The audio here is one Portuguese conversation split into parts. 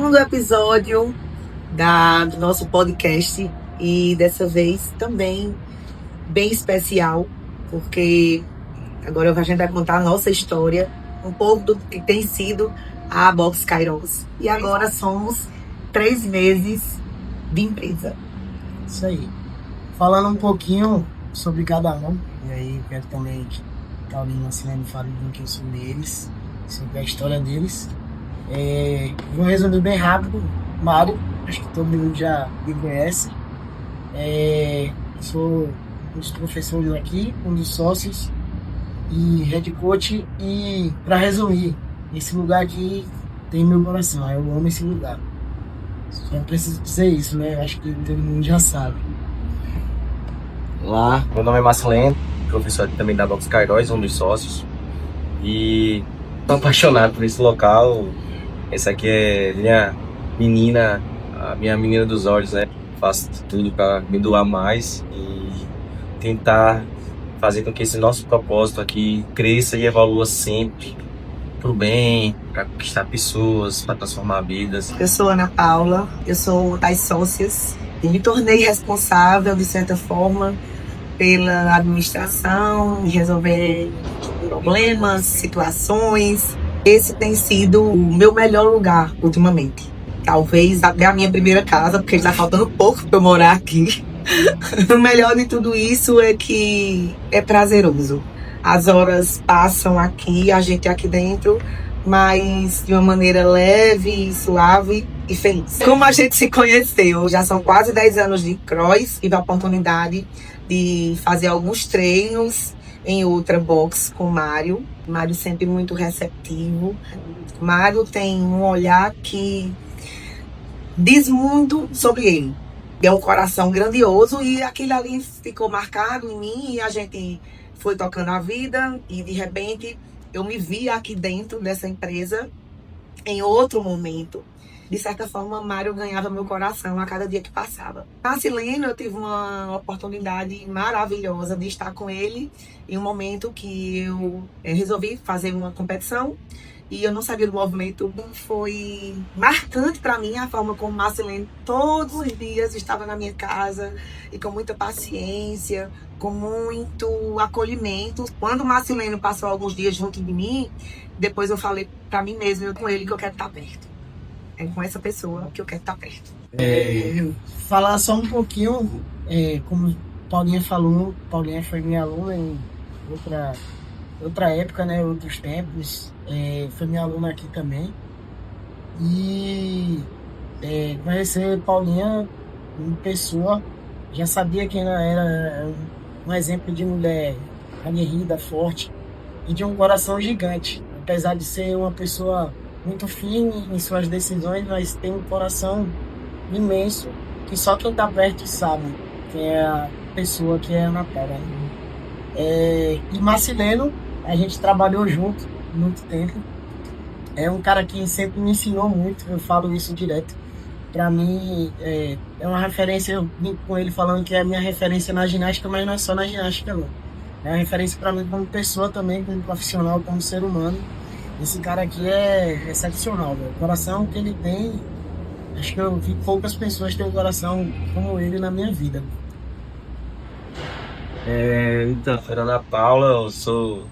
segundo episódio do nosso podcast e dessa vez também bem especial, porque agora a gente vai contar a nossa história, um pouco do que tem sido a Box Kairos. E agora somos 3 meses de empresa. Isso aí. Falando um pouquinho sobre cada um, e aí quero também que Paulinho e Silene falem um pouquinho sobre eles, sobre a história deles. Vou resumir bem rápido. Mário, acho que todo mundo já me conhece. Sou um dos professores aqui, um dos sócios e head coach. E para resumir, esse lugar aqui tem meu coração, eu amo esse lugar. Só não preciso dizer isso, né? Acho que todo mundo já sabe. Olá, meu nome é Marcelino, professor também da Box Kairos, um dos sócios. E tô apaixonado por esse local. Essa aqui é minha menina, a minha menina dos olhos, né? Faço tudo para me doar mais e tentar fazer com que esse nosso propósito aqui cresça e evolua sempre pro bem, para conquistar pessoas, para transformar vidas. Eu sou Ana Paula, eu sou das sócias e me tornei responsável, de certa forma, pela administração, resolver problemas, situações. Esse tem sido o meu melhor lugar ultimamente. Talvez até a minha primeira casa, porque está faltando pouco para eu morar aqui. O melhor de tudo isso é que é prazeroso. As horas passam aqui, a gente aqui dentro, mas de uma maneira leve, suave e feliz. Como a gente se conheceu, já são quase 10 anos de cross, tive a oportunidade de fazer alguns treinos em outra box com o Mário. Mário sempre muito receptivo. Mário tem um olhar que diz muito sobre ele. É um coração grandioso e aquilo ali ficou marcado em mim e a gente foi tocando a vida e de repente eu me vi aqui dentro dessa empresa em outro momento. De certa forma, Mário ganhava meu coração a cada dia que passava. Na Silene, eu tive uma oportunidade maravilhosa de estar com ele em um momento que eu resolvi fazer uma competição e eu não sabia do movimento. Foi marcante para mim a forma como Marcelene todos os dias estava na minha casa e com muita paciência, com muito acolhimento. Quando Marcelene passou alguns dias junto de mim, depois eu falei para mim mesma, com ele, que eu quero estar perto. É com essa pessoa que eu quero estar perto. Falar só um pouquinho, como Paulinha falou, Paulinha foi minha aluna em outra época, né, outros tempos, foi minha aluna aqui também. E conhecer Paulinha em pessoa, já sabia que ela era um exemplo de mulher aguerrida, forte e de um coração gigante. Apesar de ser uma pessoa muito firme em suas decisões, mas tem um coração imenso que só quem está perto sabe, que é a pessoa que é a Ana Paula. E Marcelino, a gente trabalhou junto muito tempo. É um cara que sempre me ensinou muito, eu falo isso direto. Para mim, é uma referência, eu vim com ele falando que é a minha referência na ginástica, mas não é só na ginástica, não. É uma referência para mim como pessoa também, como profissional, como ser humano. Esse cara aqui é excepcional, velho. O coração que ele tem, acho que eu vi poucas pessoas terem um coração como ele na minha vida. Então, Ana Paula, eu sou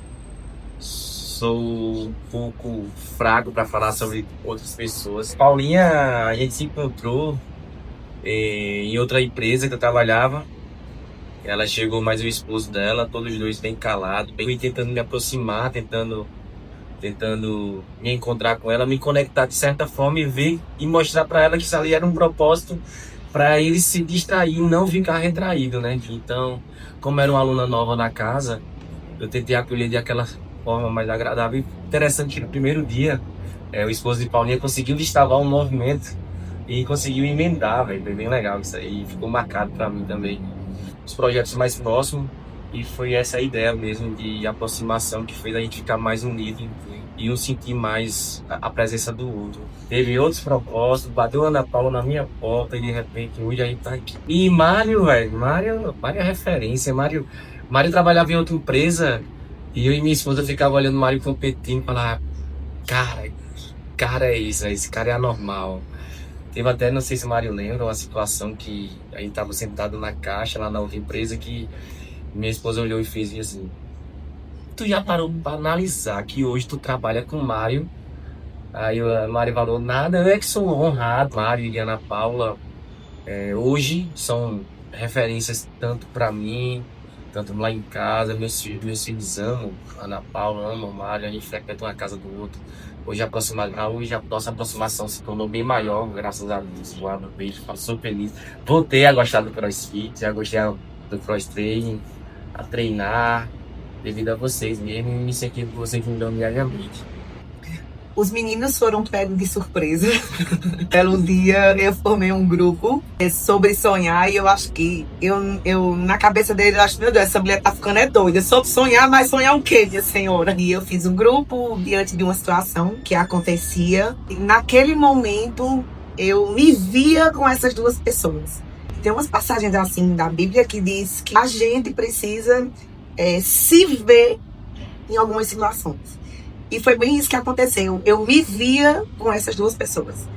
um pouco fraco para falar sobre outras pessoas. Paulinha, a gente se encontrou em outra empresa que eu trabalhava. Ela chegou mais o esposo dela, todos os dois bem calados, bem tentando me aproximar, tentando me encontrar com ela, me conectar de certa forma e ver e mostrar para ela que isso ali era um propósito para ele se distrair e não ficar retraído, né? Então, como era uma aluna nova na casa, eu tentei acolher de aquela forma mais agradável. Interessante que no primeiro dia, o esposo de Paulinha conseguiu destravar um movimento e conseguiu emendar, velho. Foi bem legal isso aí, ficou marcado para mim também. Os projetos mais próximos, e foi essa a ideia mesmo de aproximação que fez a gente ficar mais unido e um sentir mais a presença do outro. Teve outros propósitos, bateu a Ana Paula na minha porta e de repente hoje a gente tá aqui. E Mário, velho, Mário é referência. Mário trabalhava em outra empresa e eu e minha esposa ficava olhando o Mário competindo e falava, cara é isso, esse cara é anormal. Teve até, não sei se o Mário lembra, uma situação que a gente tava sentado na caixa lá na outra empresa que minha esposa olhou e fez assim: tu já parou pra analisar que hoje tu trabalha com o Mário? Aí o Mário falou: nada, eu é que sou honrado. Mário e Ana Paula hoje são referências tanto pra mim, tanto lá em casa. Meus filhos amam a Ana Paula, amam o Mário, a gente frequenta uma casa do outro. Hoje a nossa aproximação se tornou bem maior, graças a Deus. Um beijo, sou feliz. Voltei a gostar do CrossFit, já gostei do cross training, a treinar, devido a vocês mesmo, e me senti com vocês ajudando diariamente. Os meninos foram pegos de surpresa. Pelo dia eu formei um grupo sobre sonhar e eu acho que eu na cabeça dele, eu acho, meu Deus, essa mulher tá ficando doida. Sobre sonhar, mas sonhar o quê, minha senhora? E eu fiz um grupo diante de uma situação que acontecia. E naquele momento eu me via com essas duas pessoas. Tem umas passagens assim da Bíblia que diz que a gente precisa se ver em algumas situações. E foi bem isso que aconteceu. Eu me via com essas duas pessoas.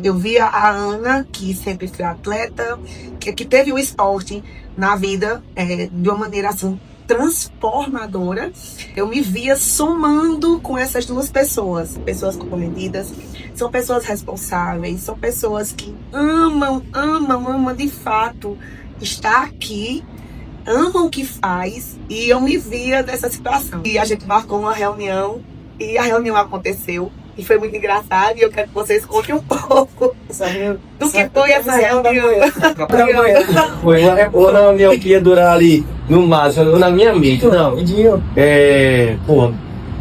Eu via a Ana, que sempre foi atleta, que teve o esporte na vida de uma maneira assim transformadora. Eu me via somando com essas duas pessoas. Pessoas comprometidas, são pessoas responsáveis, são pessoas que amam de fato estar aqui, amam o que faz. E eu me via dessa situação. E a gente marcou uma reunião. E a reunião aconteceu e foi muito engraçado. E eu quero que vocês contem um pouco do que foi essa reunião. Foi uma reunião que ia durar ali no máximo, na minha mente. Não,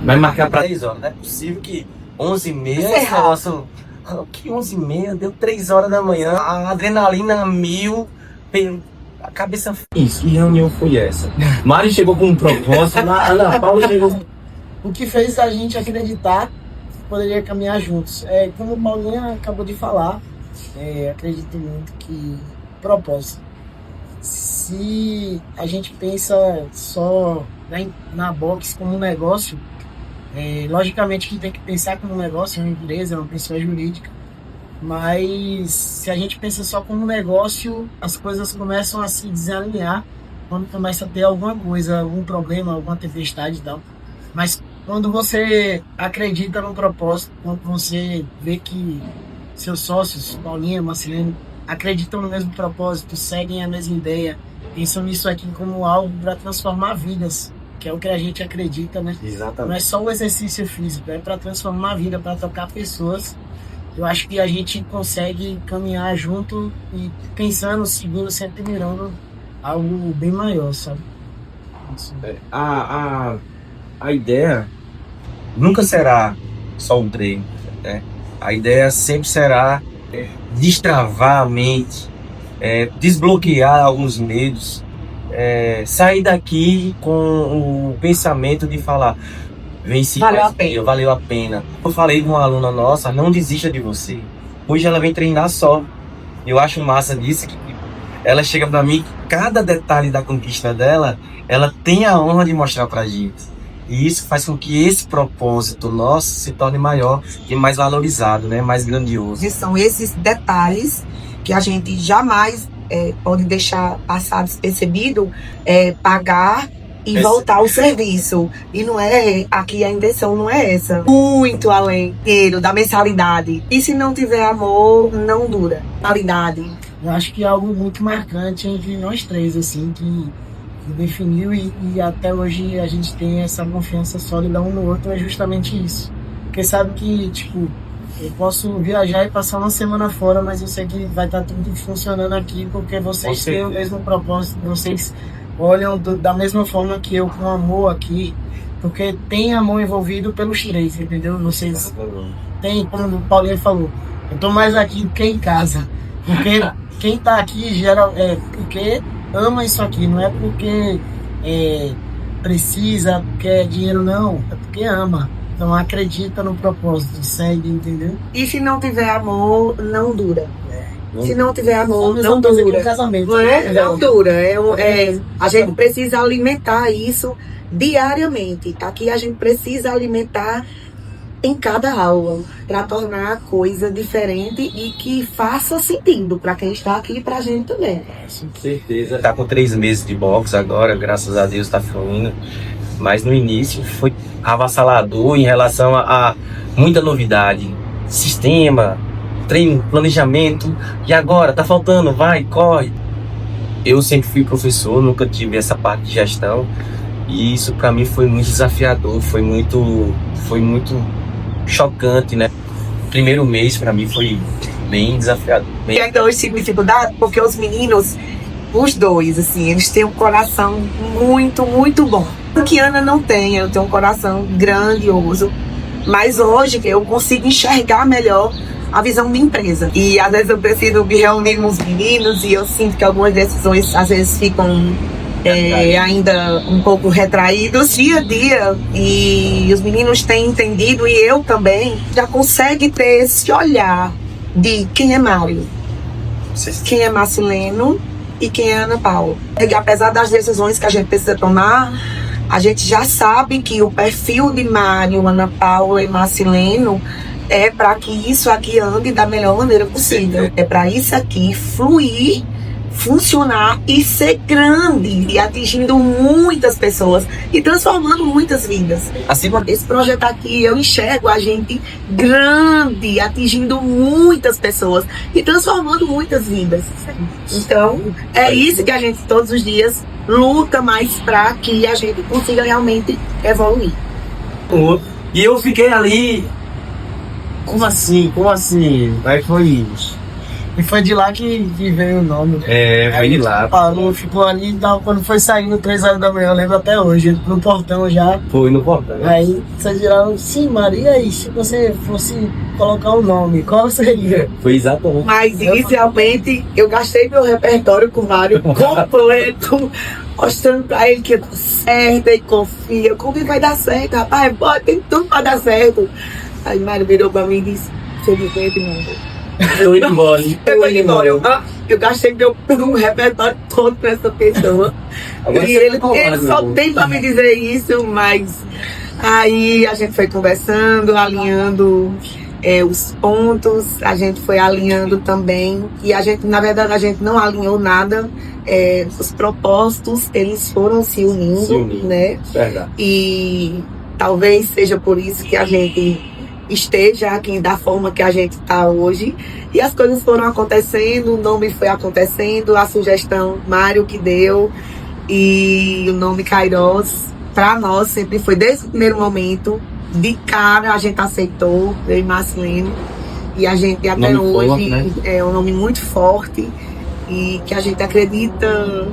vai marcar pra 3 horas. Não é possível que 11h30, nossa, que 11h30, deu 3 horas da manhã, a adrenalina 1000, a cabeça. Isso, que reunião foi essa? Mário chegou com um propósito, Ana Paula chegou. O que fez a gente acreditar que poderia caminhar juntos. Como o Paulinha acabou de falar, acredito muito que propósito. Se a gente pensa só na boxe como um negócio, logicamente que tem que pensar como um negócio, é uma empresa, é uma pessoa jurídica, mas se a gente pensa só como um negócio, as coisas começam a se desalinhar quando começa a ter alguma coisa, algum problema, alguma tempestade e tal. Mas quando você acredita no propósito, quando você vê que seus sócios, Paulinha, Marcelino, acreditam no mesmo propósito, seguem a mesma ideia, pensam nisso aqui como algo para transformar vidas, que é o que a gente acredita, né? Exatamente. Não é só o exercício físico, é para transformar a vida, para tocar pessoas. Eu acho que a gente consegue caminhar junto e pensando, seguindo, sempre mirando algo bem maior, sabe? A ideia nunca será só um treino, né? A ideia sempre será destravar a mente, desbloquear alguns medos, sair daqui com o pensamento de falar: venci, valeu a pena. Eu falei com uma aluna nossa: não desista de você. Hoje ela vem treinar só. Eu acho massa disso, que ela chega pra mim, cada detalhe da conquista dela, ela tem a honra de mostrar pra gente. E isso faz com que esse propósito nosso se torne maior e mais valorizado, né? Mais grandioso. E são esses detalhes que a gente jamais pode deixar passar despercebido, pagar e voltar ao serviço. E não é, aqui a intenção não é essa. Muito além da mensalidade. E se não tiver amor, não dura. Mensalidade. Eu acho que é algo muito marcante entre nós três, assim, que definiu e até hoje a gente tem essa confiança sólida um no outro, é justamente isso. Porque sabe que, tipo, eu posso viajar e passar uma semana fora, mas eu sei que vai estar tudo funcionando aqui, porque vocês têm o mesmo propósito, vocês olham da mesma forma que eu, com amor aqui, porque tem amor envolvido pelos três, entendeu? Vocês têm, como o Paulinho falou, eu tô mais aqui do que em casa, porque quem tá aqui porque ama isso aqui, não é porque precisa, porque é dinheiro, não, é porque ama. Então acredita no propósito, segue, entendeu? E se não tiver amor, não dura. Se não tiver amor, não dura. dura. Casamento, Não dura. A gente precisa alimentar isso diariamente. Aqui a gente precisa alimentar em cada aula, para tornar a coisa diferente e que faça sentido para quem está aqui e para a gente também. Com certeza. Tá com 3 meses de boxe agora, graças a Deus tá fluindo. Mas no início foi avassalador em relação a muita novidade. Sistema, treino, planejamento. E agora? Tá faltando, vai, corre. Eu sempre fui professor, nunca tive essa parte de gestão. E isso para mim foi muito desafiador, foi muito chocante, né? O primeiro mês para mim foi bem desafiador. E ainda hoje tive dificuldade porque os meninos, os dois, assim, eles têm um coração muito, muito bom. O que Ana não tem, eu tenho um coração grandioso. Mas hoje eu consigo enxergar melhor a visão de empresa. E às vezes eu preciso me reunir com os meninos e eu sinto que algumas decisões às vezes ficam ainda um pouco retraídos dia a dia, e os meninos têm entendido, e eu também, já consegue ter esse olhar de quem é Mário, quem é Marcileno e quem é Ana Paula. E apesar das decisões que a gente precisa tomar, a gente já sabe que o perfil de Mário, Ana Paula e Marcileno é para que isso aqui ande da melhor maneira possível. É para isso aqui fluir, funcionar e ser grande, e atingindo muitas pessoas e transformando muitas vidas. Assim, Esse projeto aqui, eu enxergo a gente grande, atingindo muitas pessoas e transformando muitas vidas. Então, é isso que a gente todos os dias luta mais para que a gente consiga realmente evoluir. E eu fiquei ali. Como assim? Aí foi isso. E foi de lá que veio o nome. foi de lá. Parou, ficou ali, quando foi saindo 3 horas da manhã, eu lembro até hoje, no portão já. Foi no portão. Aí vocês viraram, sim, Maria, e se você fosse colocar o nome, qual seria? Foi exatamente. Mas inicialmente eu gastei meu repertório com o Mário completo, mostrando pra ele que eu tô certa e confia, comigo vai dar certo, rapaz, bora, tem tudo pra dar certo. Aí Mário virou pra mim e disse, felizmente não. Eu indo embora. Eu gastei meu repertório todo pra essa pessoa. E ele só tem pra me dizer isso, mas aí a gente foi conversando, alinhando os pontos, a gente foi alinhando também. E a gente, na verdade, a gente não alinhou nada. Os propósitos, eles foram se unindo, né? Verdade. E talvez seja por isso que a gente esteja aqui da forma que a gente está hoje, e as coisas foram acontecendo, o nome foi acontecendo, a sugestão Mário que deu, e o nome Kairos para nós sempre foi, desde o primeiro momento, de cara a gente aceitou, eu e Marcileno, e a gente até nome hoje forte, né? É um nome muito forte, e que a gente acredita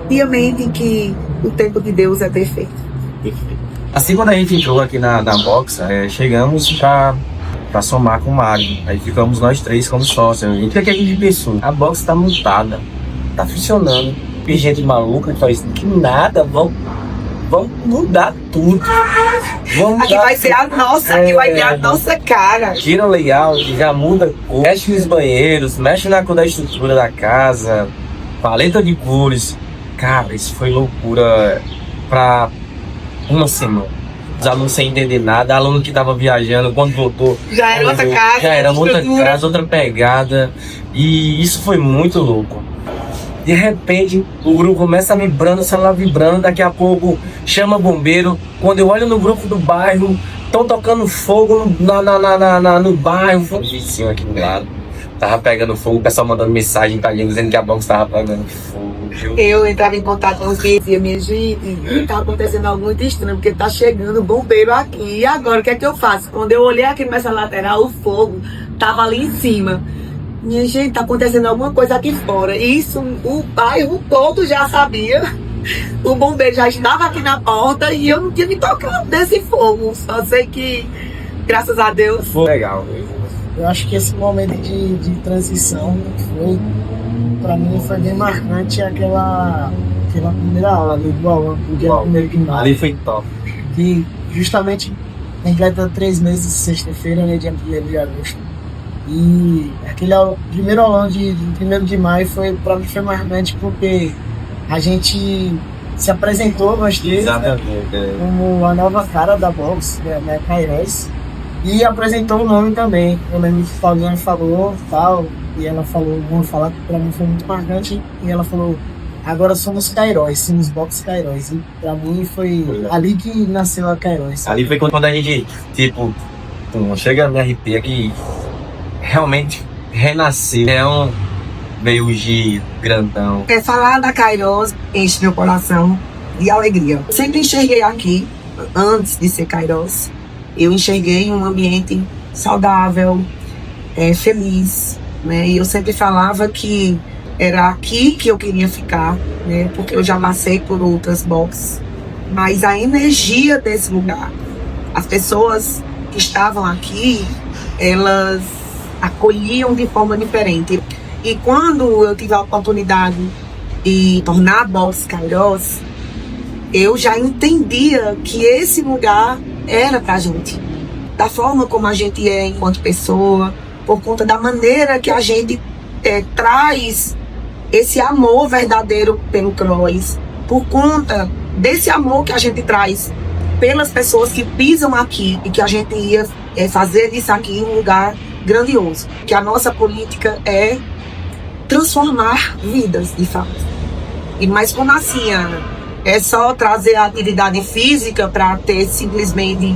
piamente em que o tempo de Deus é perfeito. Assim, quando a gente entrou aqui na box, chegamos pra somar com o Mário. Aí ficamos nós 3 como sócios. O que a gente pensou? A box tá montada, tá funcionando. Tem gente maluca que faz que nada, vamos mudar tudo. Aqui vai ser a nossa, aqui vai ter a nossa cara. Tira o layout, já muda cor, mexe nos banheiros, mexe na cor da estrutura da casa, paleta de cores. Cara, isso foi loucura pra uma semana. Os alunos sem entender nada, aluno que tava viajando, quando voltou, Já era outra casa, já era outra estrutura. casa, outra pegada. E isso foi muito louco. De repente, o grupo começa vibrando, o celular vibrando, daqui a pouco chama bombeiro. Quando eu olho no grupo do bairro, estão tocando fogo no bairro. Um vizinho aqui do lado tava pegando fogo, o pessoal mandando mensagem pra gente dizendo que a box tava pegando fogo. Eu entrava em contato com os filhos e dizia, minha gente, tá acontecendo algo muito estranho, porque tá chegando bombeiro aqui. E agora, o que é que eu faço? Quando eu olhei aqui nessa lateral, o fogo tava ali em cima. Minha gente, tá acontecendo alguma coisa aqui fora. E isso, o bairro todo já sabia. O bombeiro já estava aqui na porta e eu não tinha me tocado desse fogo. Só sei que, graças a Deus, Foi legal. Eu acho que esse momento de transição foi, pra mim, foi bem marcante aquela primeira aula do aula, do dia 1º de maio. Ali foi top. Que justamente completa 3 meses, sexta-feira, né, dia 1º de agosto. E aquele primeiro aulão de 1º de maio pra mim foi marcante porque a gente se apresentou nós três Exatamente. como a nova cara da box, né, Kairos, e apresentou o nome também. Eu lembro que a Paulinha falou tal, e ela falou, vamos falar que pra mim foi muito marcante, e ela falou, agora somos Kairos, somos box Kairos. E pra mim foi ali que nasceu a Kairos. Ali foi quando a gente, tipo, chega no RP aqui, realmente renasceu. É um meio de grandão. Falar da Kairos enche meu coração de alegria. Eu sempre enxerguei aqui, antes de ser Kairos, eu enxerguei um ambiente saudável, feliz, né? E eu sempre falava que era aqui que eu queria ficar, né? Porque eu já passei por outras boxes, mas a energia desse lugar, as pessoas que estavam aqui, elas acolhiam de forma diferente. E quando eu tive a oportunidade de tornar a box Kairos, eu já entendia que esse lugar era pra gente. Da forma como a gente é enquanto pessoa, por conta da maneira que a gente traz esse amor verdadeiro pelo cross, por conta desse amor que a gente traz pelas pessoas que pisam aqui e que a gente ia fazer disso aqui um lugar grandioso. Que a nossa política é transformar vidas, de fato. Mas como assim, Ana? É só trazer a atividade física para ter simplesmente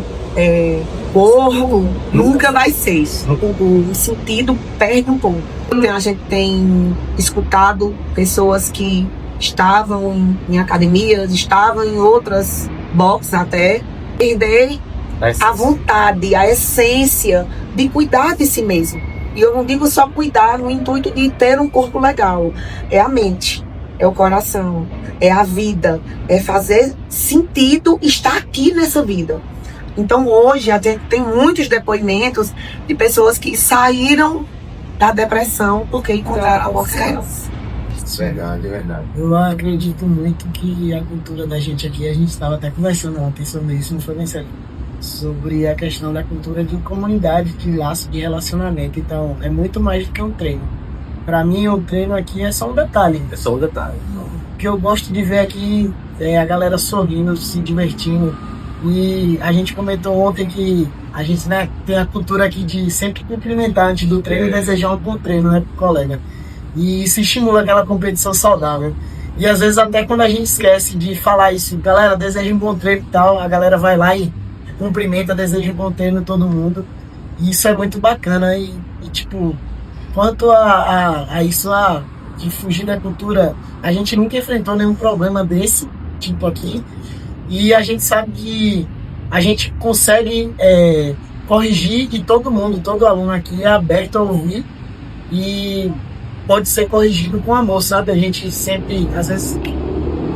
corpo? Nunca vai ser. O sentido perde um pouco. A gente tem escutado pessoas que estavam em academias, estavam em outras boxes até, perder a vontade, a essência de cuidar de si mesmo. E eu não digo só cuidar no intuito de ter um corpo legal. É a mente, é o coração, é a vida, é fazer sentido estar aqui nessa vida. Então hoje a gente tem muitos depoimentos de pessoas que saíram da depressão porque encontraram a box Kairos. Verdade, é verdade. Eu acredito muito que a cultura da gente aqui, a gente estava até conversando ontem sobre isso, não foi bem sério, sobre a questão da cultura de comunidade, de laço, de relacionamento. Então, é muito mais do que um treino. Para mim, o treino aqui é só um detalhe. É só um detalhe. O que eu gosto de ver aqui é a galera sorrindo, se divertindo. E a gente comentou ontem que a gente, né, tem a cultura aqui de sempre cumprimentar antes do treino e desejar um bom treino, né, pro colega. E isso estimula aquela competição saudável. E às vezes até quando a gente esquece de falar isso, galera, deseja um bom treino e tal, a galera vai lá e cumprimenta, deseja um bom treino todo mundo. E isso é muito bacana. E tipo, quanto a isso, de fugir da cultura, a gente nunca enfrentou nenhum problema desse tipo aqui. E a gente sabe que a gente consegue corrigir de todo mundo, todo aluno aqui é aberto a ouvir e pode ser corrigido com amor, sabe? A gente sempre, às vezes,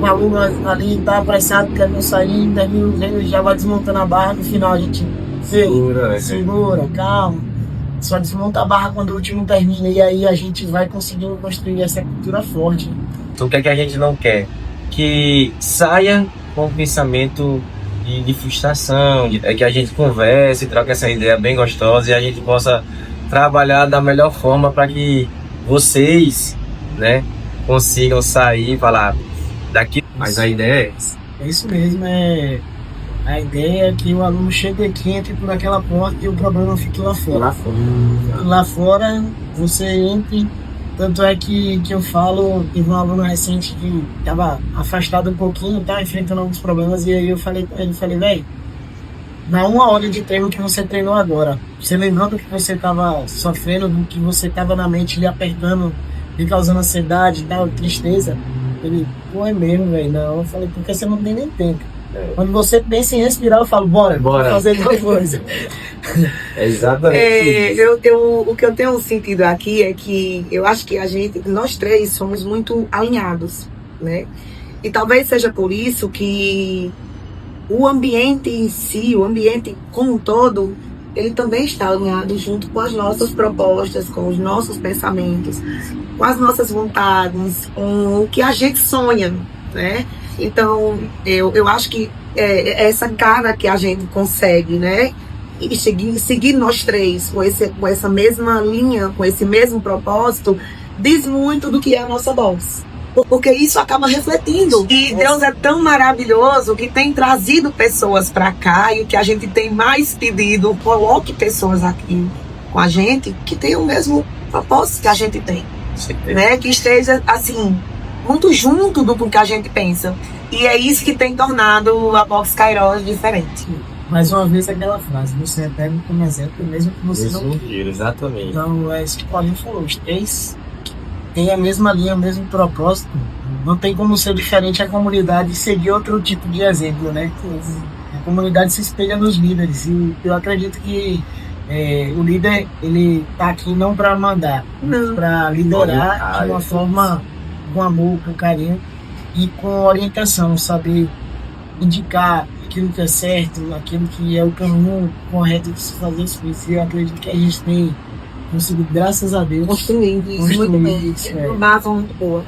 um aluno ali tá apressado, quer não sair, termina o treino e já vai desmontando a barra, no final a gente segura, calma. Só desmonta a barra quando o último termina e aí a gente vai conseguindo construir essa cultura forte. Então o que é que a gente não quer? Que saia com o pensamento de frustração, que a gente converse, troque essa ideia bem gostosa e a gente possa trabalhar da melhor forma para que vocês, né, consigam sair e falar daqui. Mas a ideia é essa. É isso mesmo, a ideia é que o aluno chegue aqui, entre por aquela porta e o problema fique lá fora. Lá fora você entre. Tanto é que eu falo, teve um aluno recente que estava afastado um pouquinho, tá enfrentando alguns problemas, e aí eu falei com ele, velho, na 1 hora de treino que você treinou agora, você lembrou do que você estava sofrendo, do que você estava na mente lhe apertando, lhe causando ansiedade e tal, tristeza? Ele, pô, é mesmo, velho, não. Eu falei, porque você não tem nem tempo. Quando você pensa em respirar, eu falo, bora. Fazer alguma coisa. Exatamente. O que eu tenho sentido aqui é que eu acho que nós três somos muito alinhados, né? E talvez seja por isso que o ambiente em si, o ambiente como um todo, ele também está alinhado junto com as nossas propostas, com os nossos pensamentos, com as nossas vontades, com o que a gente sonha, né? Então, eu acho que essa cara que a gente consegue, né? E seguir nós três com essa mesma linha, com esse mesmo propósito, diz muito do que é a nossa box. porque isso acaba refletindo. E Deus é tão maravilhoso que tem trazido pessoas para cá, e o que a gente tem mais pedido, coloque pessoas aqui com a gente que tenham o mesmo propósito que a gente tem, né? Que esteja assim muito junto do que a gente pensa. E é isso que tem tornado a Box Kairos diferente. Mais uma vez aquela frase, você é pego como exemplo mesmo que você não queira. Exatamente. Então é isso que o Paulinho falou, os três têm a mesma linha, o mesmo propósito. Não tem como ser diferente a comunidade e seguir outro tipo de exemplo, né? A comunidade se espelha nos líderes, e eu acredito que o líder, ele tá aqui não para mandar, mas para liderar de uma forma com amor, com carinho e com orientação, saber indicar aquilo que é certo, aquilo que é o caminho correto de se fazer isso. E eu acredito que a gente tem conseguido, graças a Deus, Construir isso. uma base muito boa.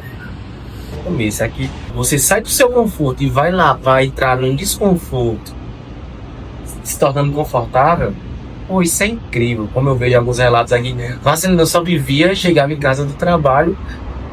Começo aqui, você sai do seu conforto e vai lá, vai entrar num desconforto, se tornando confortável. Pô, isso é incrível. Como eu vejo alguns relatos aqui, Marcelino só vivia, chegava em casa do trabalho,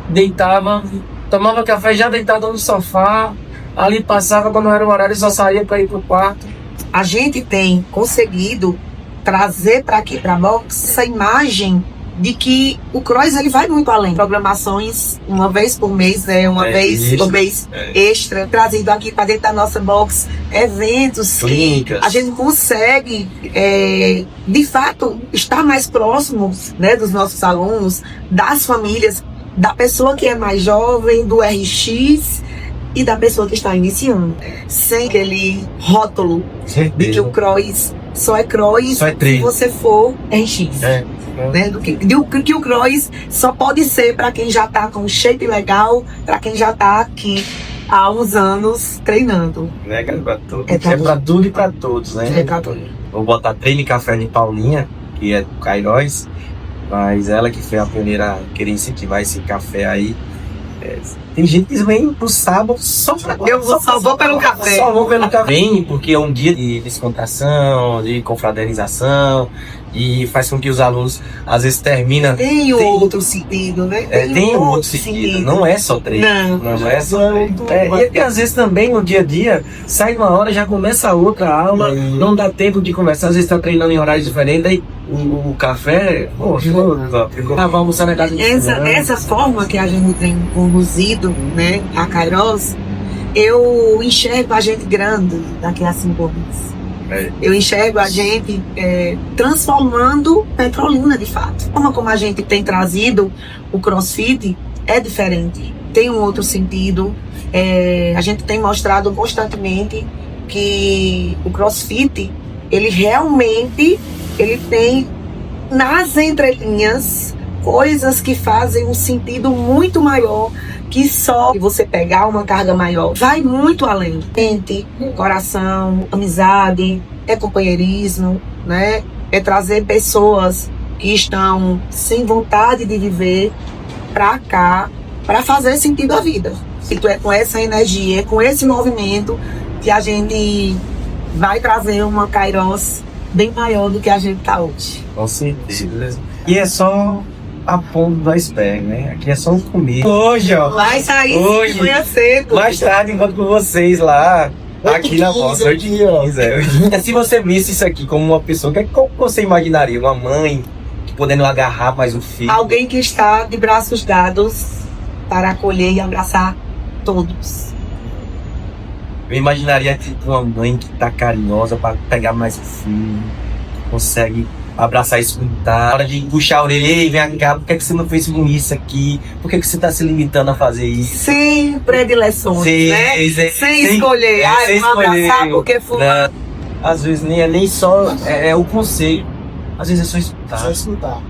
deitava, tomava café já deitado no sofá, ali passava, quando era o horário só saía para ir pro quarto. A gente tem conseguido trazer para aqui, para a Box, essa imagem de que o Cross ele vai muito além. Programações uma vez por mês, né? Uma vez por mês extra, trazido aqui para dentro da nossa Box, eventos clínicas. Que a gente consegue, de fato, estar mais próximo, né, dos nossos alunos, das famílias, da pessoa que é mais jovem, do RX e da pessoa que está iniciando. Sem aquele rótulo de que o Cross só é Cross se você for RX. Né, que o Cross só pode ser para quem já está com um shape legal, para quem já está aqui há uns anos treinando. Né, cara, pra tudo. É para tudo e para todos, né? É para tudo. Vou botar treino e café de Paulinha, que é do Kairos, mas ela que foi a pioneira a querer incentivar esse café aí. Tem gente que vem pro sábado só pra... Só vou pelo café. Só vou pelo café. Vem porque é um dia de descontração, de confraternização, e faz com que os alunos às vezes terminam. Tem outro sentido, né? Tem um outro sentido. Não é só treino. Não é só treino. E às vezes também no dia a dia sai uma hora, já começa a outra aula, não dá tempo de conversar, às vezes tá treinando em horários diferentes, aí o café, tava almoçando na casa de essa forma que a gente tem conduzido, né, a Kairos, eu enxergo a gente grande daqui a 5 anos. Eu enxergo a gente transformando Petrolina de fato. A forma como a gente tem trazido o CrossFit é diferente, tem um outro sentido. A gente tem mostrado constantemente que o CrossFit, ele realmente tem nas entrelinhas coisas que fazem um sentido muito maior que só você pegar uma carga maior. Vai muito além. Mente, coração, amizade, companheirismo, né? É trazer pessoas que estão sem vontade de viver pra cá, pra fazer sentido à vida. E é com essa energia, é com esse movimento que a gente vai trazer uma Kairos bem maior do que a gente tá hoje. Com certeza. E é só a ponta do iceberg, né? Aqui é só um começo. Hoje, ó. Vai sair amanhã cedo. Mais tarde, encontro com vocês lá. Aqui na Box. Se você visse isso aqui como uma pessoa, como você imaginaria? Uma mãe podendo agarrar mais um filho? Alguém que está de braços dados para acolher e abraçar todos. Eu imaginaria tipo uma mãe que tá carinhosa para pegar mais um filho, consegue abraçar e escutar, na hora de puxar a orelha, ei, vem cá, por que você não fez isso aqui? Por que você tá se limitando a fazer isso? Sem predileções, né? Sem escolher. Vou abraçar porque fulano. Às vezes nem só o conselho, às vezes é só escutar. Só escutar.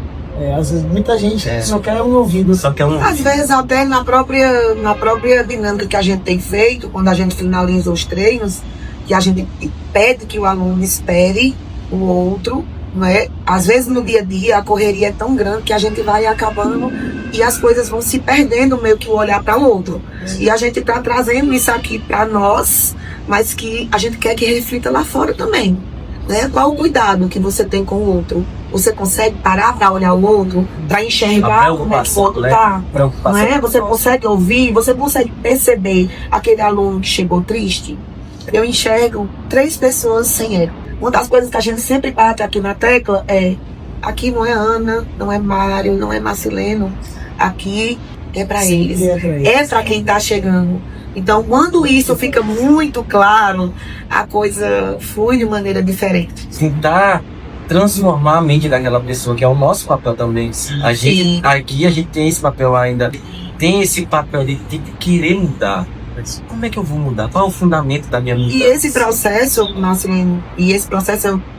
Às vezes muita gente só quer um ouvido. Às vezes até na própria dinâmica que a gente tem feito, quando a gente finaliza os treinos, que a gente pede que o aluno espere o outro, não é? Às vezes no dia a dia a correria é tão grande que a gente vai acabando e as coisas vão se perdendo meio que o olhar para o outro. E a gente está trazendo isso aqui para nós, mas que a gente quer que reflita lá fora também, né? Qual o cuidado que você tem com o outro? Você consegue parar para olhar o outro, para enxergar como é que o outro tá? Não é? Você consegue ouvir, você consegue perceber aquele aluno que chegou triste? Eu enxergo 3 pessoas sem erro. Uma das coisas que a gente sempre bate aqui na tecla é: aqui não é Ana, não é Mário, não é Marceleno, aqui é para eles, é para quem tá chegando. Então, quando isso fica muito claro, a coisa flui de maneira diferente. Tentar transformar a mente daquela pessoa, que é o nosso papel também. Aqui a gente tem esse papel ainda, tem esse papel de querer mudar. Mas como é que eu vou mudar? Qual é o fundamento da minha mudança? E esse processo, Marcelino,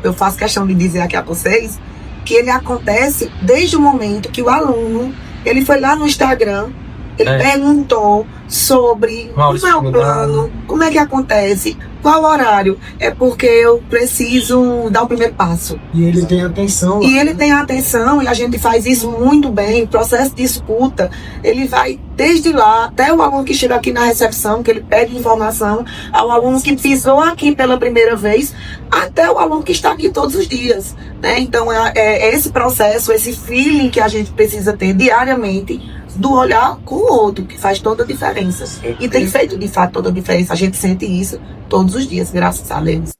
eu faço questão de dizer aqui a vocês, que ele acontece desde o momento que o aluno, ele foi lá no Instagram, ele perguntou sobre como é o plano, como é que acontece, qual o horário. É porque eu preciso dar o primeiro passo. E ele tem atenção. E ele tem atenção, e a gente faz isso muito bem. O processo de escuta, ele vai desde lá até o aluno que chega aqui na recepção, que ele pede informação, ao aluno que pisou aqui pela primeira vez, até o aluno que está aqui todos os dias, né? Então é esse processo, esse feeling que a gente precisa ter diariamente, do olhar com o outro, que faz toda a diferença. E tem feito, de fato, toda a diferença. A gente sente isso todos os dias, graças a Deus.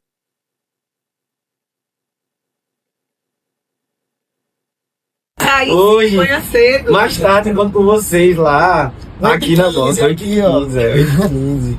Aí, Hoje, manhã cedo. mais tarde, encontro com vocês lá, aqui na nossa, 8h15.